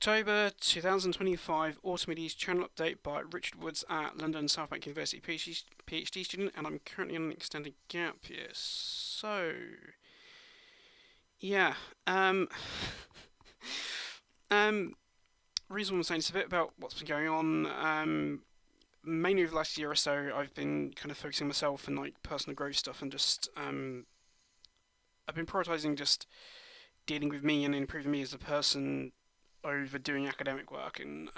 October 2025 Autimedes channel update by Richard Woods at London Southbank University PhD student, and I'm currently on an extended gap year. So, yeah, um, um, reason I'm saying is a bit about what's been going on. Mainly over the last year or so, I've been kind of focusing on myself and like personal growth stuff, and just I've been prioritizing just dealing with me and improving me as a person over doing academic work and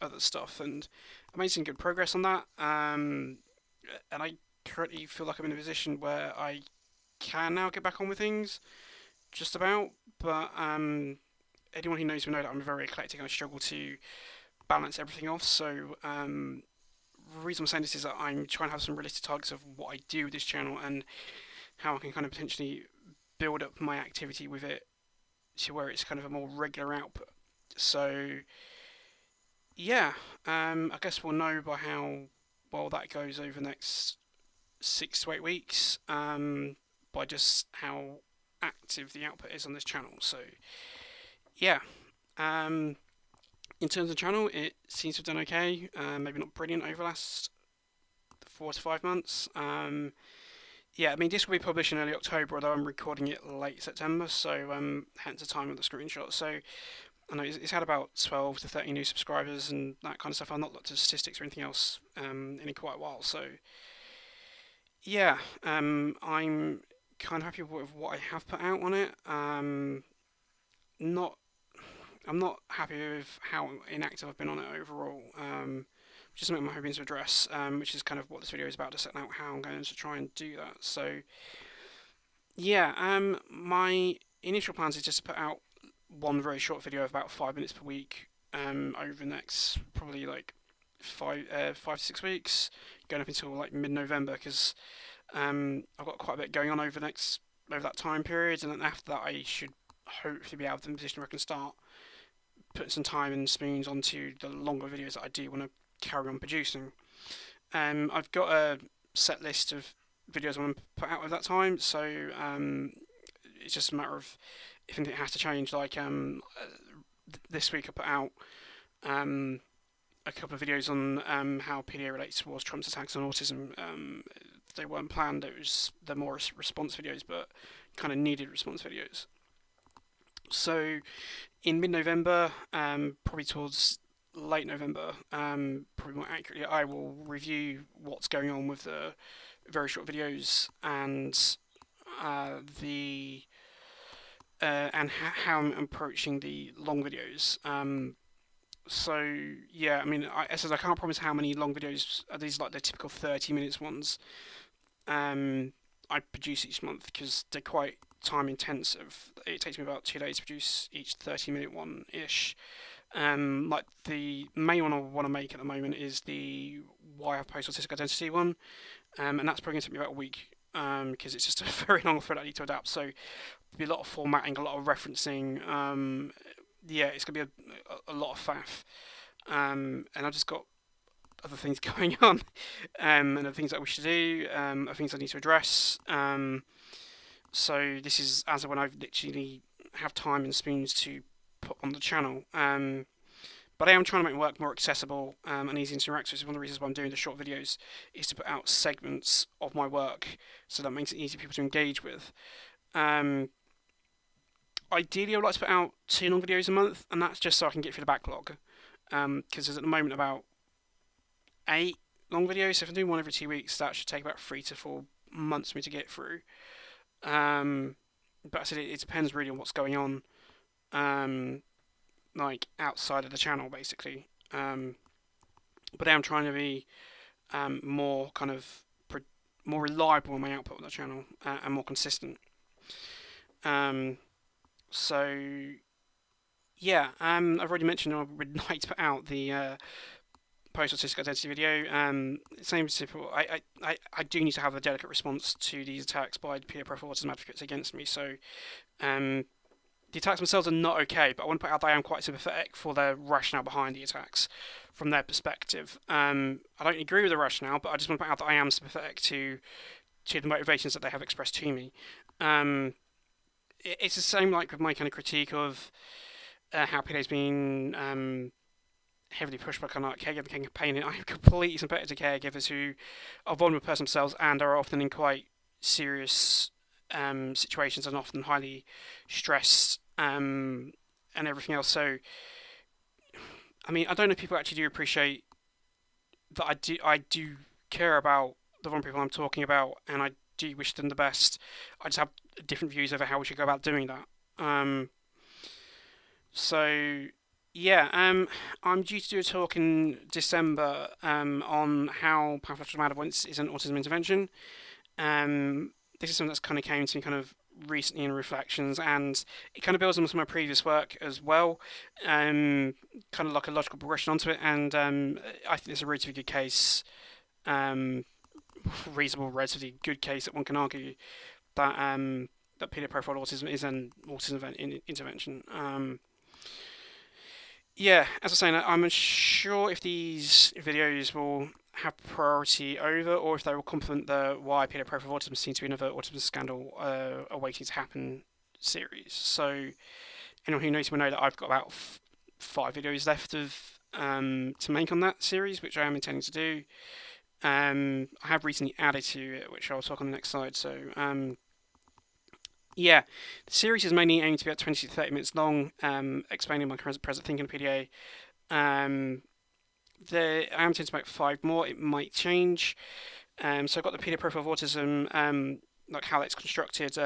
other stuff, and I'm making good progress on that. And I currently feel like I'm in a position where I can now get back on with things, just about. But anyone who knows me know that I'm very eclectic and I struggle to balance everything off. So the reason I'm saying this is that I'm trying to have some realistic targets of what I do with this channel and how I can kind of potentially build up my activity with it to where it's kind of a more regular output. So yeah, I guess we'll know by how well that goes over the next 6 to 8 weeks, by just how active the output is on this channel. So yeah, um, in terms of channel, it seems to have done okay. Maybe not brilliant over the last 4 to 5 months. Yeah, I mean, this will be published in early October, although I'm recording it late September, so hence the time of the screenshot. So I know it's had about 12 to 30 new subscribers and that kind of stuff. I've not looked at statistics or anything else in quite a while. So yeah, I'm kind of happy with what I have put out on it. Not, I'm not happy with how inactive I've been on it overall. Which is something I'm hoping to address, which is kind of what this video is about, to set out how I'm going to try and do that. So yeah, my initial plans is just to put out one very short video of about 5 minutes per week, over the next probably like 5 to 6 weeks, going up until like mid-November, because I've got quite a bit going on over that time period, and then after that I should hopefully be able to in a position where I can start putting some time and spoons onto the longer videos that I do want to carry on producing. I've got a set list of videos I want to put out at that time, so it's just a matter of if anything has to change. Like this week I put out um, a couple of videos on how PDA relates towards Trump's attacks on autism. They weren't planned; they're more response videos, but kind of needed response videos. So in mid-November, probably towards late November, probably more accurately, I will review what's going on with the very short videos and the and how I'm approaching the long videos. So yeah, I mean, I said I can't promise how many long videos are these, like the typical 30 minutes ones. Um, I produce each month because they're quite time intensive. It takes me about 2 days to produce each 30-minute one ish. Like the main one I want to make at the moment is the why I have post-autistic identity one, and that's probably going to take me about a week, because it's just a very long thread I need to adapt. So there'll be a lot of formatting, a lot of referencing. Yeah, it's going to be a lot of faff, and I've just got other things going on, and other things that I wish to do, other things I need to address. So this is as of when I literally have time and spoons to put on the channel. But I am trying to make work more accessible and easy to interact with. So one of the reasons why I'm doing the short videos is to put out segments of my work, so that makes it easy for people to engage with. Um, Ideally, I'd like to put out 2 long videos a month, and that's just so I can get through the backlog. Because there's at the moment about 8 long videos. So if I'm doing one every 2 weeks, that should take about 3 to 4 months for me to get through. But I said it depends really on what's going on, um, like outside of the channel, basically. But I'm trying to be more kind of more reliable in my output on the channel, and more consistent. Um, so yeah, I've already mentioned I would like to put out the post-autistic identity video. Same simple. I do need to have a delicate response to these attacks by the peer profile autism advocates against me. So um, the attacks themselves are not okay, but I want to put out that I am quite sympathetic for the rationale behind the attacks from their perspective. I don't agree with the rationale, but I just want to point out that I am sympathetic to the motivations that they have expressed to me. It's the same like with my kind of critique of how PDA's been heavily pushed by kind of like caregiver campaign. I have completely sympathetic to caregivers who are vulnerable person themselves and are often in quite serious situations and often highly stressed and everything else. So, I mean, I don't know if people actually do appreciate that I do care about the vulnerable people I'm talking about, and I do wish them the best. I just have different views over how we should go about doing that. Um, so yeah, I'm due to do a talk in December on how pathological demand-avoidance is an autism intervention. This is something that's kind of came to me kind of recently in reflections, and it kind of builds on some of my previous work as well, kind of like a logical progression onto it. And I think it's a relatively good case, um, reasonable, relatively good case that one can argue that that peer profile autism is an autism intervention. Yeah, as I was saying, I'm unsure if these videos will have priority over or if they will complement the why peer profile autism seems to be another autism scandal awaiting to happen series. So anyone who knows will know that I've got about 5 videos left of to make on that series, which I am intending to do. I have recently added to it, which I'll talk on the next slide. So yeah, the series is mainly aimed to be about 20 to 30 minutes long, explaining my present thinking of PDA. Um, I am intending to make 5 more. It might change. So I've got the PDA profile of autism, like how it's constructed,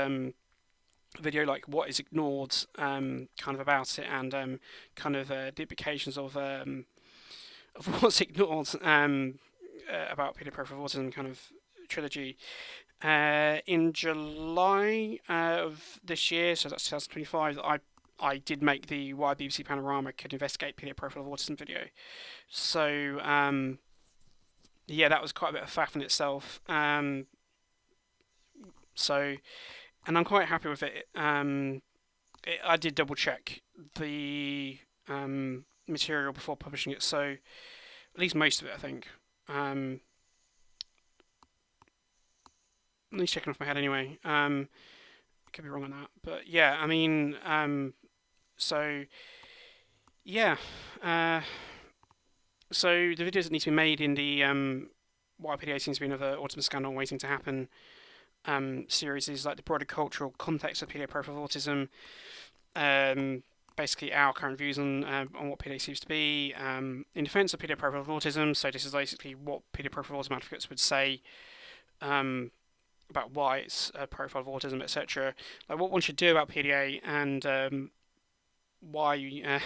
video like what is ignored, kind of about it, and kind of the implications of what's ignored about PDA profile of autism, kind of trilogy. In July of this year, so that's 2025, I did make the Why BBC Panorama Could Investigate PDF Profile of Autism video. So yeah, that was quite a bit of faff in itself. So and I'm quite happy with it. I did double check the material before publishing it, so at least most of it, I think. At least checking off my head anyway. Could be wrong on that, but yeah, I mean, so yeah, uh, so the videos that need to be made in the YPDA seems to be another autism scandal waiting to happen series is like the broader cultural context of PDA profile of autism, basically our current views on what PDA seems to be, in defence of PDA profile of autism. So this is basically what PDA profile of autism advocates would say about why it's a profile of autism, etc. Like what one should do about PDA and why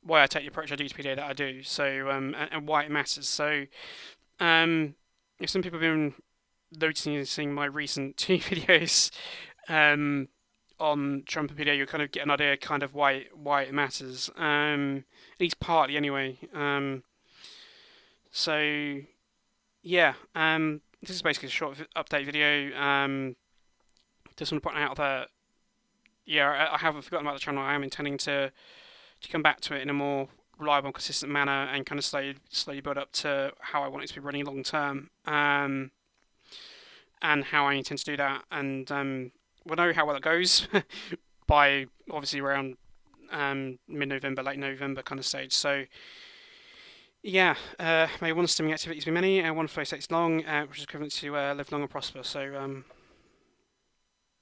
why I take the approach I do to PDA that I do. So and why it matters. So if some people have been noticing my recent 2 videos on Trump and PDA, you'll kind of get an idea kind of why it matters. At least partly anyway. So yeah, this is basically a short update video. Just want to point out that yeah, I haven't forgotten about the channel. I am intending to come back to it in a more reliable and consistent manner and kind of slowly build up to how I want it to be running long term. And how I intend to do that, and we'll know how well it goes by obviously around mid-November, late November kind of stage. So yeah, may one stimming activities be many, and one flow states long, which is equivalent to live long and prosper. So